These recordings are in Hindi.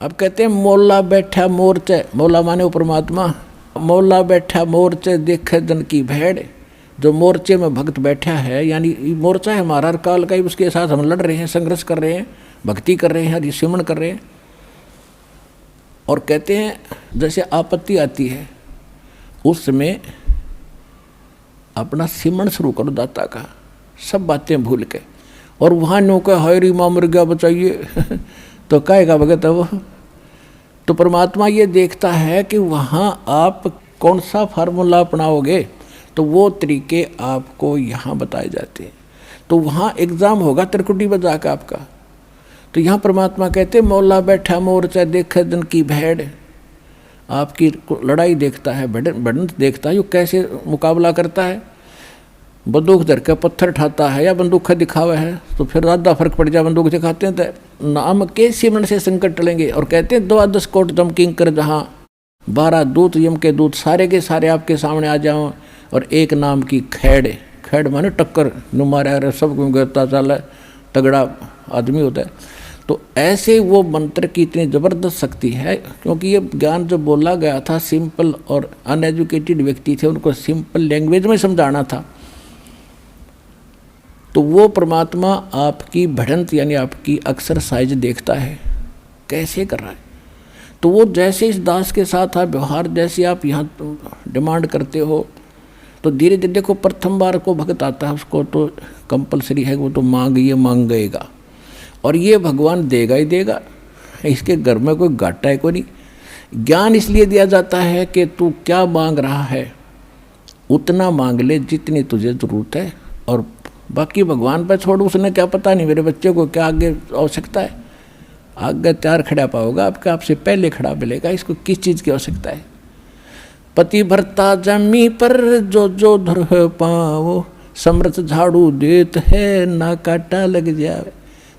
अब कहते हैं मौला बैठा मोर्चे, मौला माने वो परमात्मा, मौला बैठा मोर्चे देखे जन की भेड़। जो मोर्चे में भक्त बैठा है, यानी मोर्चा है हमारा हर काल का ही, उसके साथ हम लड़ रहे हैं, संघर्ष कर रहे हैं, भक्ति कर रहे हैं, हरिसिमरण कर रहे हैं। और कहते हैं जैसे आपत्ति आती है उस समय अपना सिमरण शुरू करो दाता का, सब बातें भूल के। और वहाँ नो का हरी माँ मर गया बचाइए तो कहेगा भगत है वो। तो परमात्मा ये देखता है कि वहाँ आप कौन सा फार्मूला अपनाओगे, तो वो तरीके आपको यहाँ बताए जाते हैं। तो वहाँ एग्ज़ाम होगा त्रिकुटी बजा का आपका। तो यहाँ परमात्मा कहते मौला बैठा मोर्चा देखे दिन की भेड़, आपकी लड़ाई देखता है, बढ़त देखता है, यो कैसे मुकाबला करता है। बंदूक धर के पत्थर ठाता है या बंदूक दिखावा है, तो फिर ज़्यादा फर्क पड़ जाए। बंदूक दिखाते हैं तो नाम के सिमरण से संकट टलेंगे। और कहते हैं 12 कोट दम किंकर जहाँ 12 दूत यम के दूत सारे के सारे आपके सामने आ जाओ, और एक नाम की खैड़, खैड़ माने टक्कर नुमारा सब गिरता चल तगड़ा आदमी होता है। तो ऐसे वो मंत्र की इतनी ज़बरदस्त शक्ति है, क्योंकि ये ज्ञान जो बोला गया था सिंपल और अनएजुकेटेड व्यक्ति थे, उनको सिंपल लैंग्वेज में समझाना था। तो वो परमात्मा आपकी बढ़ंत यानी आपकी एक्सरसाइज देखता है कैसे कर रहा है। तो वो जैसे इस दास के साथ आप व्यवहार, जैसे आप यहाँ डिमांड करते हो, तो धीरे धीरे देखो प्रथम बार को भक्त आता है उसको तो कंपलसरी है, वो तो मांग गएगा, और ये भगवान देगा ही देगा। इसके घर में कोई घाटा है कोई नहीं। ज्ञान इसलिए दिया जाता है कि तू क्या मांग रहा है उतना मांग ले जितनी तुझे ज़रूरत है, और बाकी भगवान पर छोड़। उसने क्या पता नहीं मेरे बच्चे को क्या आगे आवश्यकता है, आगे तैयार खड़ा पाओगा आपका, आपसे पहले खड़ा मिलेगा, इसको किस चीज़ की आवश्यकता है। पति भरता जमी पर जो जो धर पाओ, समर्थ झाड़ू देत है ना काटा लग जाए।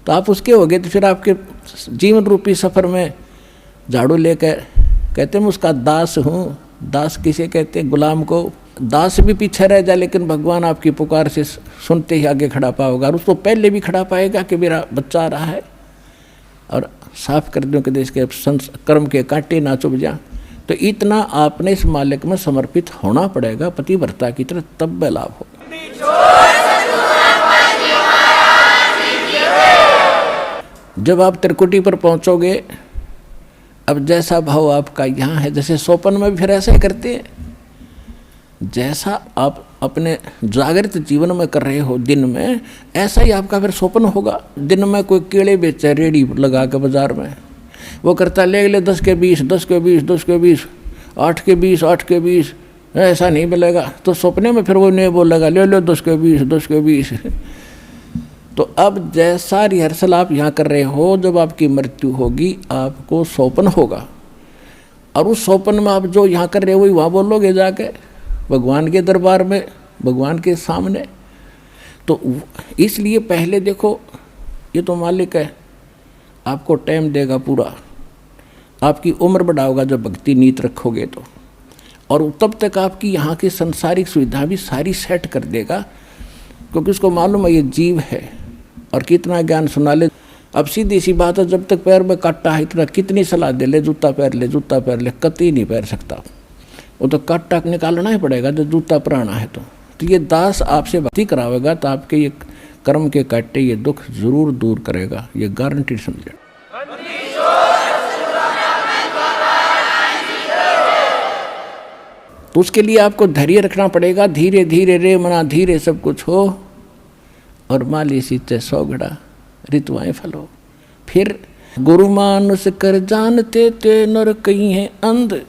तो आप उसके हो गए, तो फिर आपके जीवन रूपी सफ़र में झाड़ू लेकर कहते हैं मैं उसका दास हूँ। दास किसे कहते हैं? गुलाम को। दास भी पीछे रह जाए, लेकिन भगवान आपकी पुकार से सुनते ही आगे खड़ा पाओगा, और उसको पहले भी खड़ा पाएगा कि मेरा बच्चा आ रहा है, और साफ कर दूँ कि देश के कर्म के कांटे ना चुभ जा। तो इतना आपने इस मालिक में समर्पित होना पड़ेगा पतिव्रता की तरह, तब वह लाभ हो। जब आप त्रिकुटी पर पहुंचोगे, अब जैसा भाव आपका यहाँ है, जैसे सोपन में भी फिर ऐसा ही करते हैं, जैसा आप अपने जागृत जीवन में कर रहे हो दिन में, ऐसा ही आपका फिर सोपन होगा। दिन में कोई केले बेचे रेडी लगा के बाजार में, वो करता ले 10 के 20, 10 के 20, 10 के 20, 8 के 20, 8 के 20, ऐसा नहीं मिलेगा। तो सपने में फिर वो नहीं बोलेगा ले लो 10 के 20, 10 के 20। तो अब जैसा रिहर्सल आप यहाँ कर रहे हो, जब आपकी मृत्यु होगी आपको सोपन होगा, और उस सोपन में आप जो यहाँ कर रहे हो वही वहाँ बोलोगे जाके भगवान के दरबार में, भगवान के सामने। तो इसलिए पहले देखो, ये तो मालिक है, आपको टाइम देगा पूरा, आपकी उम्र बढ़ाओगा जब भक्ति नीत रखोगे तो, और तब तक आपकी यहाँ की संसारिक सुविधा भी सारी सेट कर देगा, क्योंकि उसको मालूम है ये जीव है और कितना ज्ञान सुना ले। अब सीधी सी बात है, जब तक पैर में काटा है इतना कितनी सलाह दे ले जूता पहन ले, जूता पहन ले, कतई नहीं पहन सकता, वो तो काटा निकालना ही पड़ेगा जब जूता पहनना है। तो ये दास आपसे भक्ति करावेगा तो आपके ये कर्म के काटे ये दुख जरूर दूर करेगा, ये गारंटी समझे। तो उसके लिए आपको धैर्य रखना पड़ेगा। धीरे धीरे रे मना धीरे सब कुछ हो, और माली सीते 100 घड़ा ऋतुआएं फलो। फिर गुरु मानुष कर जानते ते नर कहीं है अंध,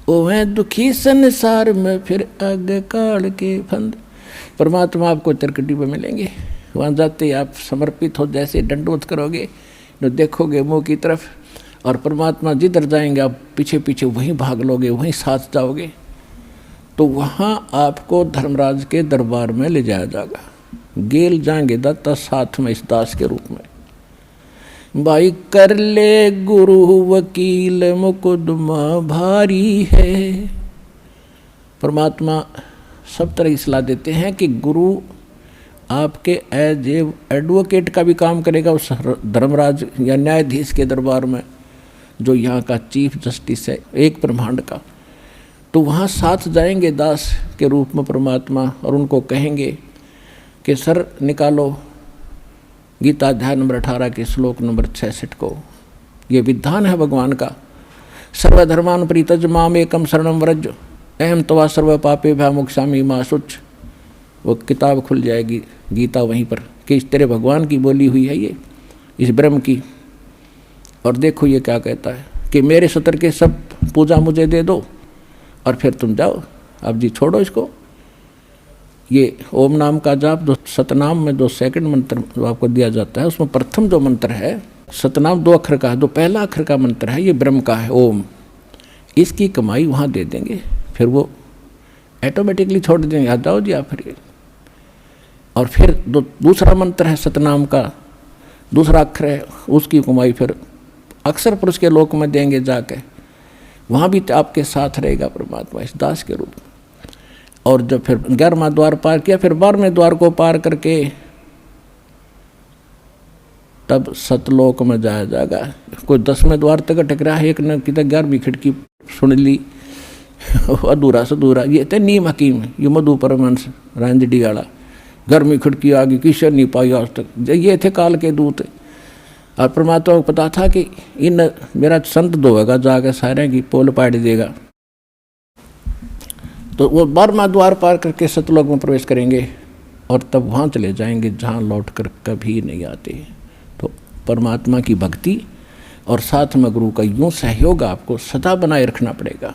ओहे दुखी संसार में फिर आगे काल के फंद। परमात्मा आपको त्रिकुटी में मिलेंगे, वहाँ जाते ही आप समर्पित हो, जैसे दंडवत करोगे तो देखोगे मुँह की तरफ, और परमात्मा जिधर जाएंगे आप पीछे पीछे वहीं भाग लोगे, वहीं साथ जाओगे। तो वहाँ आपको धर्मराज के दरबार में ले जाया जाएगा, गेल जाएंगे दाता साथ में इस दास के रूप में। भाई कर ले गुरु वकील मुकदमा भारी है। परमात्मा सब तरह की सलाह देते हैं कि गुरु आपके एज ए एडवोकेट का भी काम करेगा उस धर्मराज या न्यायाधीश के दरबार में। जो यहाँ का चीफ जस्टिस है एक ब्रह्मांड का, तो वहाँ साथ जाएंगे दास के रूप में परमात्मा और उनको कहेंगे कि सर निकालो गीता अध्याय नंबर 18 के श्लोक नंबर 66 को। ये विधान है भगवान का, सर्वधर्मान परित्यज माम एकम शरणम व्रज अहम तवा सर्व पापे भयमुक्षामि मा शुच। वो किताब खुल जाएगी गीता वहीं पर कि इस तेरे भगवान की बोली हुई है ये, इस ब्रह्म की। और देखो ये क्या कहता है कि मेरे सतर के सब पूजा मुझे दे दो और फिर तुम जाओ, अब जी छोड़ो इसको। ये ओम नाम का जाप जो सतनाम में जो सेकंड मंत्र जो आपको दिया जाता है, उसमें प्रथम जो मंत्र है सतनाम 2 अक्षर का है, जो पहला अक्षर का मंत्र है ये ब्रह्म का है ओम। इसकी कमाई वहाँ दे देंगे, फिर वो ऑटोमेटिकली छोड़ देंगे, आ जाओ जी आप फिर। और फिर दूसरा मंत्र है सतनाम का, दूसरा अक्षर है, उसकी कमाई फिर अक्षर पुरुष के लोक में देंगे जाके, वहाँ भी आपके साथ रहेगा परमात्मा इस दास के रूप में। और जब फिर 11वां द्वार पार किया, फिर 12वें द्वार को पार करके तब सतलोक में जाया जाएगा। कोई 10वें द्वार तक अटक रहा है, एक ने कि 11वीं खिड़की सुन ली अधूरा सधूरा। ये थे नीम हकीम, ये मधु परमहंस रांझडी वाला, 11वीं खिड़की आ गई किसी नहीं पाई आज तक। ये थे काल के दूत। और परमात्मा को पता था कि इन मेरा संत धोएगा जाकर सारे की पोल पाड़ देगा, तो वो 12वां द्वार पार करके सतलोक में प्रवेश करेंगे और तब वहाँ चले जाएंगे जहाँ लौट कर कभी नहीं आते। तो परमात्मा की भक्ति और साथ में गुरु का यूँ सहयोग आपको सदा बनाए रखना पड़ेगा।